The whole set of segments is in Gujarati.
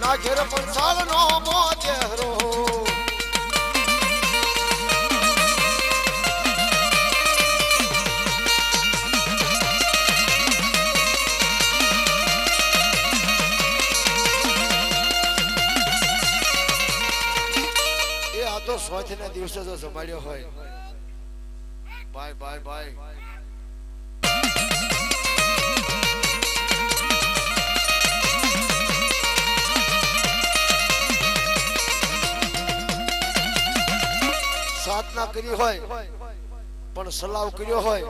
ના ઘેર પંસાળ નો મોજેરો એ આ તો સ્વાથ ના દિવસે જો સંભાળ્યો હોય બાય બાય બાય સાધના કરી હોય પણ સલાવ કર્યો હોય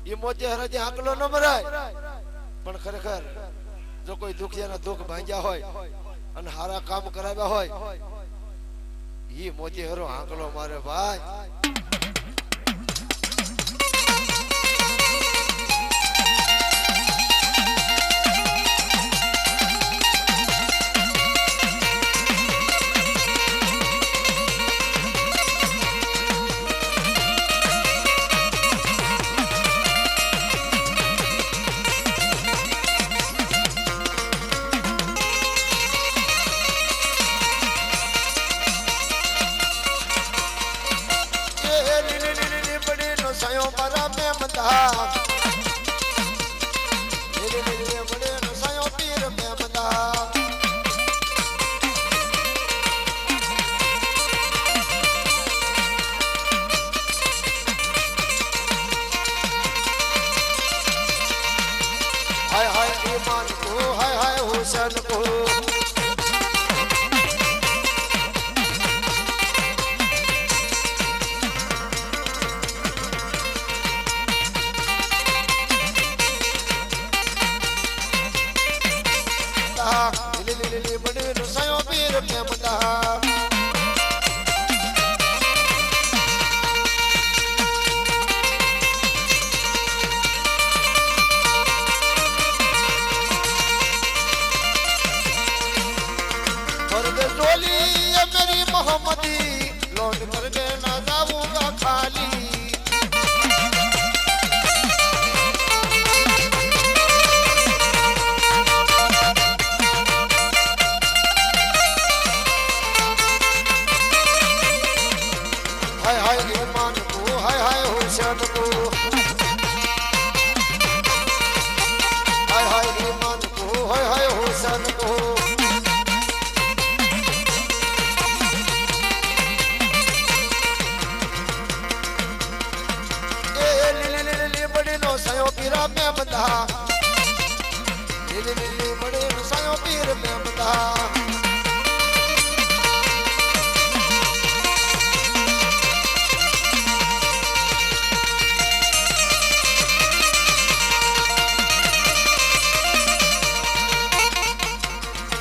એ મોજે હરાજી આંકલો ન મરાય પણ ખરેખર જો કોઈ દુખિયાના દુઃખ ભાંગ્યા હોય અને હારા કામ કરાવ્યા હોય એ મોજે હરો આંકલો મારે ભાઈ हाय हाय ईमान को हाय हाय हुसैन को बड़े रसायो पीर में बंदा मेरी मोहम्मदी लौट कर के ना जाऊंगा खाली हाय हाय ईमान को हाय हाय हुसैन को हाय हाय ईमान को हाय हाय हुसैन को सायो पीरा में बंदा नीले नीले बड़े सायो पीर में बंदा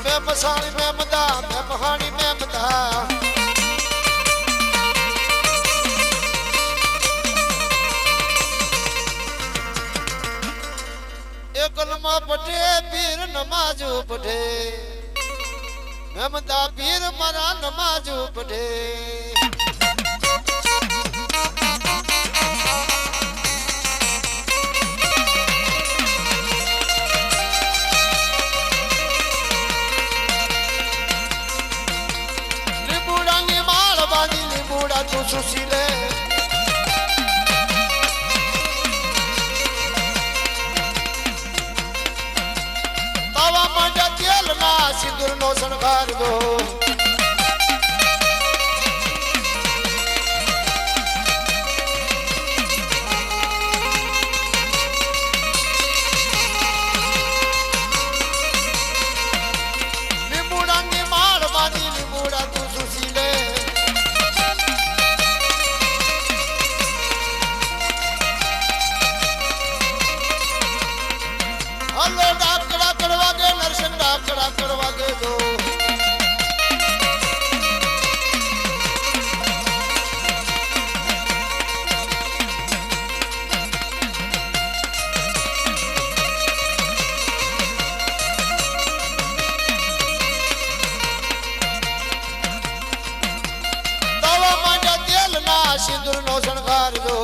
मैं मसानी में बंदा मैं महानी में बंदा कलमा पढ़े पीर नमाजू पढ़े मेमदा पीर मरा नमाजू पढ़े लिबूड़ा ने माल बांधी लिबूड़ा तू सुशीले सिंदूर नो शृंगार दो लिंबूड़ा ने माल बांधी लिंबूड़ा तू सुशीले हलो डाकड़ा करवा के नरसिंह डाकड़ा करवा के दो दवा मांडा तेल ना सिंदूर नो शृंगार दो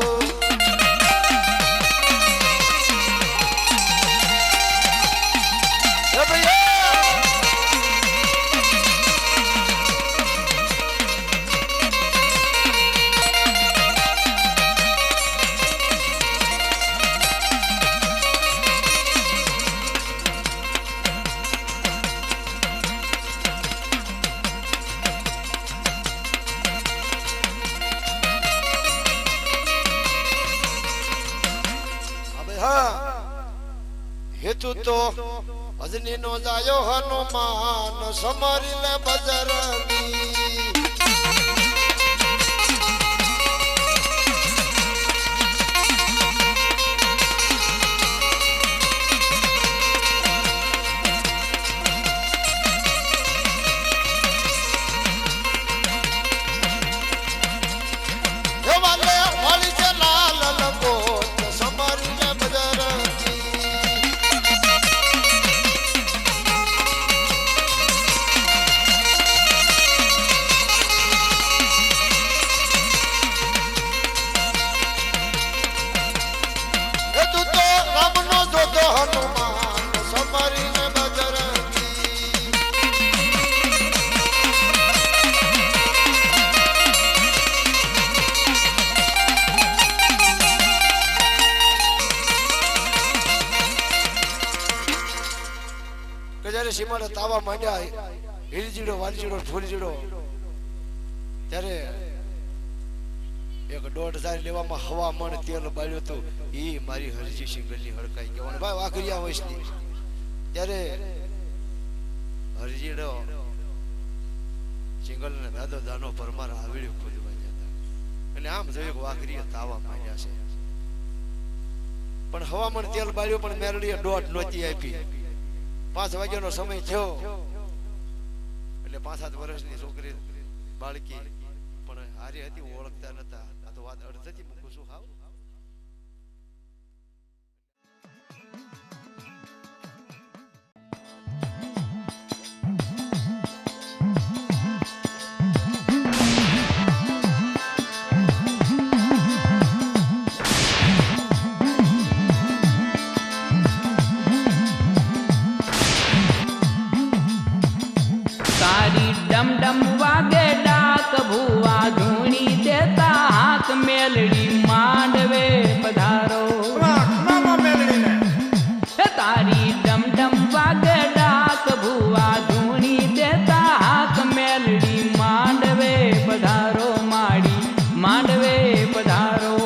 તું તો અજની નો જાયો હનુમાન સમરી લે બજરંગી સીમાડે તાવા માંડ્યા હિલજીડો વાલજીડો ફૂલજીડો ત્યારે એક 1.5 લેવામાં હવા મણ તેલ બાળ્યું હતું ઈ મારી હરજી સિંગલની હડકાઈ કહેવાનું ભાઈ વાઘરિયા વયસની ત્યારે હરજીડો સિંગલને દાદો દાનો પરમાર આવેડ્યું ખોદવા જતા અને આમ જોયું કે વાઘરિયા તાવા માંડ્યા છે પણ હવામણ તેલ બાળ્યું પણ મેરડીએ 1.5 નોતી આપી 5 વાગ્યાનો સમય થયો એટલે 5-7 વર્ષની છોકરી બાળકી પણ હારી હતી ઓળખતા નતા આ તો વાત અડધથી મૂકું છું હાવ डम डम वागे डाक भुआ धूणी देता हाथ मेलड़ी मांडवे पधारो तारी डम डम वागे डाक भुआ धूणी देता हाथ मेलड़ी मांडवे पधारो माड़ी मांडवे पधारो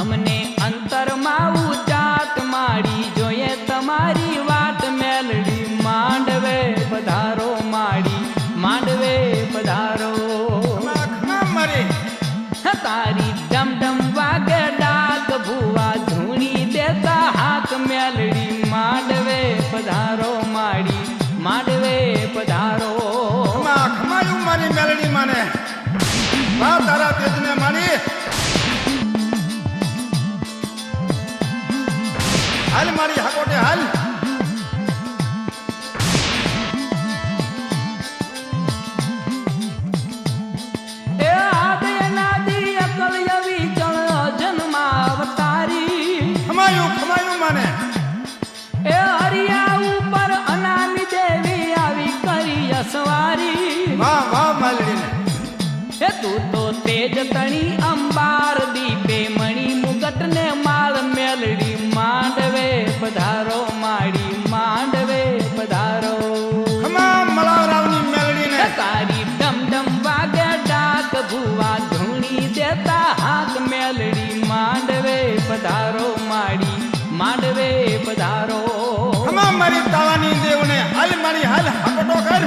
અમને અંતરમાં ઉચાટ માડી જોઈએ તમારી વાત મેલડી માંડવે પધારો માડી માંડવે પધારો તારી ડમ ડમ વાગે ડાક ભુવા ધૂણી દેતા હાથ મેલડી માંડવે પધારો માડી માંડવે પધારો મારી મેલડી માને તારા તેજને માની હાલ મારી હાકોટે હાલ એ આદે નાદી અકલ યવી જણ જન્માવતારી ખમાયું માને એ હરિયા ઉપર અનામી દેવી આવી કરી અસવારી વાહ માલડીને એ તું તો તેજ તણી અંબાર દીપે મણી મુગટ ને માળ મેલડી માંડવે પધારો માડી માંડવે પધારો મલાવરાવની મેલડીને તારી ડમ ડમ વાગે ડાક ભુવા ધૂણી દેતા હાથ મેલડી માંડવે પધારો માડી માંડવે પધારો મારી તાવાની દેવને હાલ મારી હાલ હાકોટો કર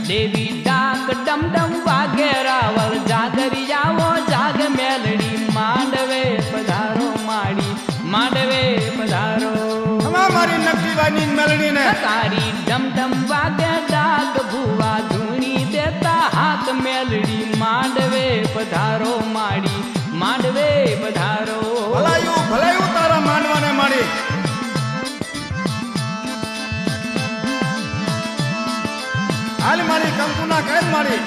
દેવી ડાક ડમ ડમ વાગે રાવલ જાગરી જાવો જાગ મેલડી માંડવે પધારો માડી માંડવે પધારો મારી નકલીવાની મેલડીને તારી ડમ ડમ વાગે ડાક ભુવા ધૂણી દેતા હાથ મેલડી માંડવે પધારો મારી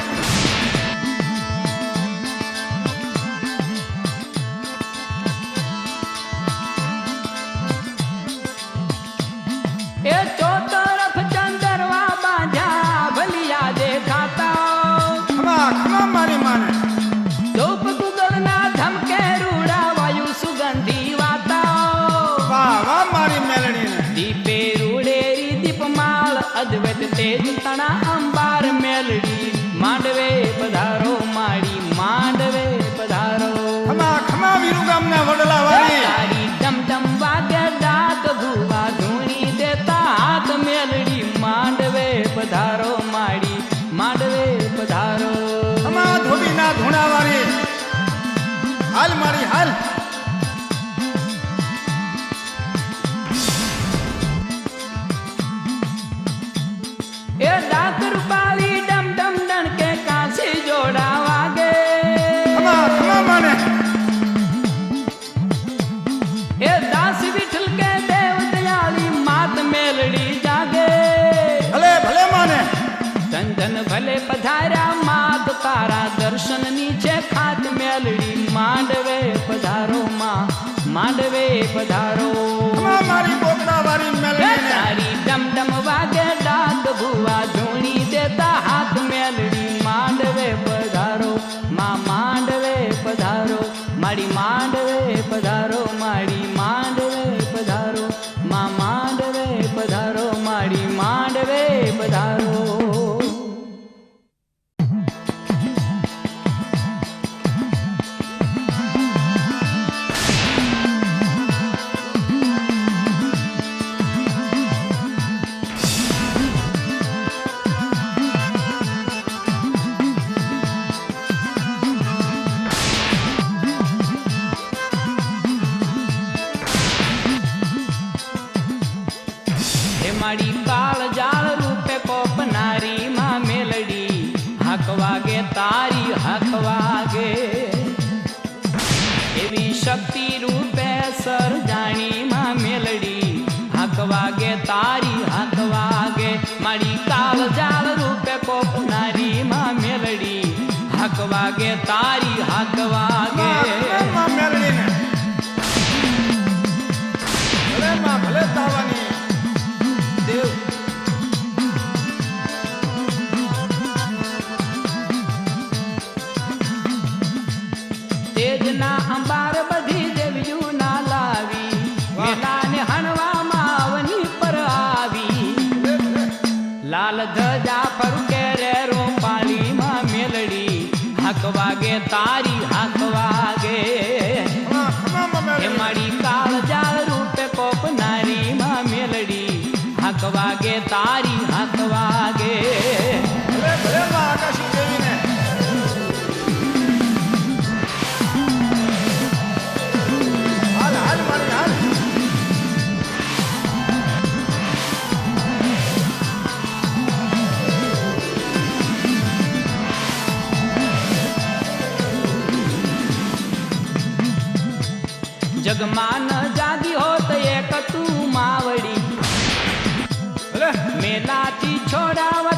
એ ચોતરફ ચંદરવા બાંધ્યા ભલિયા દેખાતા ખમા ખમા મારી માને ધૂપ ગુગળના ધમકે રૂડા વાયુ સુગંધી વાતા વાહ વાહ મારી મેલડીને દીપે રૂડેરી દીપમાળ અદ્વૈત તેજ તણા અંબાર મેલડી માંડવે પધારો માડી માંડવે પધારો ખમા ખમા વીરુ ગામના વડલા વાળી તારી ડમડમ વાગે દાંત ધુવા ધૂણી દેતા હાથ મેલડી માંડવે પધારો માડી માંડવે પધારો ખમા ધોબીના ધૂણા વાળી હાલ મારી હાલ એ ડાકર પાળી ડમડમ ડણકે કાંસી જોડા વાગે ખમા ખમા માને એ દાસ વિઠ્ઠલ કે દેવ દયાળી માત મેલડી જાગે ભલે ભલે માને ચંદન ભલે પધાર્યા માત તારા દર્શન નીચે ખાત મેલડી માંડવે પધારો માં માંડવે પધારો ખમા મારી બોકડા વાળી હે મેલડીને તારી ડમડમ વાગે ડાક ભુવા ધૂણી દેતા હાથ મેલડી માંડવે પધારો માં માંડવે પધારો માડી માંડવે પધારો માડી માંડવે પધારો માં માંડવે પધારો માડી માંડવે પધારો માડી કાળ જાળ રૂપે કોપનારી માં મેલડી હાક વાગે તારી હાક વાગે એવી શક્તિ રૂપે સરજાણી માં મેલડી હાક વાગે તારી હાક વાગે માડી કાળ જાળ રૂપે કોપનારી માં મેલડી હાક વાગે તારી હાક વાગે ખમા મેલડીને ભલે માં ભલે તાવાની દેવ તેજના અંબાર બધી દેવીયું ના લાવી મેલાને હણવામાં આવની પર આવી લાલ ધજા પર કેરે રોપાળી માં મેલડી હાક વાગે તારી હાક વાગે ખમા ખમા હે મેલડી માડી કાળ જાળ રૂપે કોપનારી માં મેલડી હાક વાગે તારી હાક વાગે ભલે ભલે માં આકાશી દેવીને હાલ હાલ મારી હાલ જગમાં ન જાગી હોત એક તું માવડી ભલે મેલાથી છોડાવા